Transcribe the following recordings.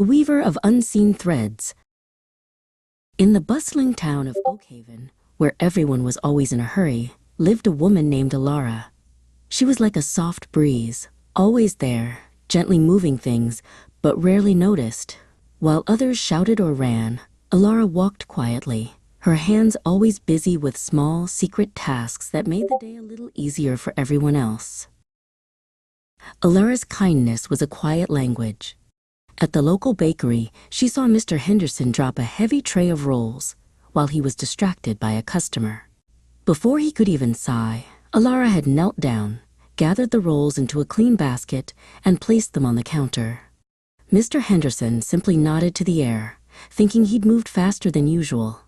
The weaver of unseen threads. In the bustling town of Oakhaven, where everyone was always in a hurry, lived a woman named Alara. She was like a soft breeze, always there, gently moving things, but rarely noticed. While others shouted or ran, Alara walked quietly, her hands always busy with small, secret tasks that made the day a little easier for everyone else. Alara's kindness was a quiet language. At the local bakery, she saw Mr. Henderson drop a heavy tray of rolls while he was distracted by a customer. Before he could even sigh, Alara had knelt down, gathered the rolls into a clean basket, and placed them on the counter. Mr. Henderson simply nodded to the air, thinking he'd moved faster than usual.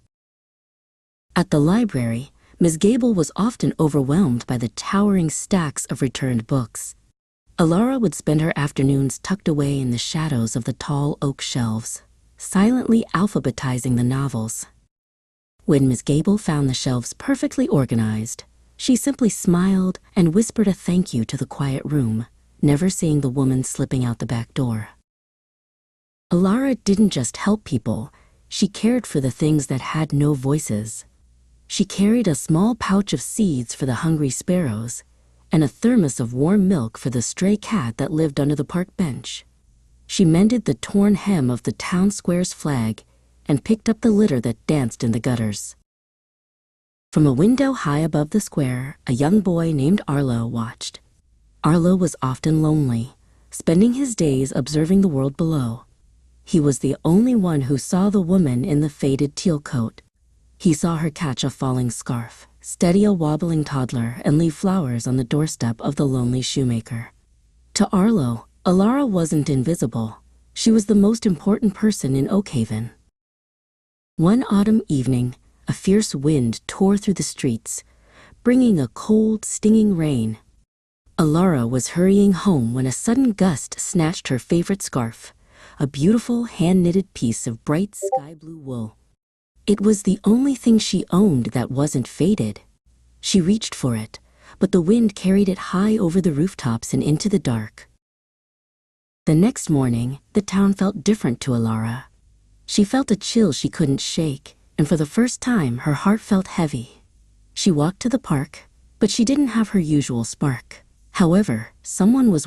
At the library, Ms. Gable was often overwhelmed by the towering stacks of returned books. Alara would spend her afternoons tucked away in the shadows of the tall oak shelves, silently alphabetizing the novels. When Ms. Gable found the shelves perfectly organized, she simply smiled and whispered a thank you to the quiet room, never seeing the woman slipping out the back door. Alara didn't just help people, she cared for the things that had no voices. She carried a small pouch of seeds for the hungry sparrows, and a thermos of warm milk for the stray cat that lived under the park bench. She mended the torn hem of the town square's flag and picked up the litter that danced in the gutters. From a window high above the square, a young boy named Arlo watched. Arlo was often lonely, spending his days observing the world below. He was the only one who saw the woman in the faded teal coat. He saw her catch a falling scarf, steady a wobbling toddler, and leave flowers on the doorstep of the lonely shoemaker. To Arlo, Alara wasn't invisible. She was the most important person in Oakhaven. One autumn evening, a fierce wind tore through the streets, bringing a cold, stinging rain. Alara was hurrying home when a sudden gust snatched her favorite scarf, a beautiful hand-knitted piece of bright sky-blue wool. It was the only thing she owned that wasn't faded. She reached for it, but the wind carried it high over the rooftops and into the dark. The next morning, the town felt different to Alara. She felt a chill she couldn't shake, and for the first time, her heart felt heavy. She walked to the park, but she didn't have her usual spark. However, someone was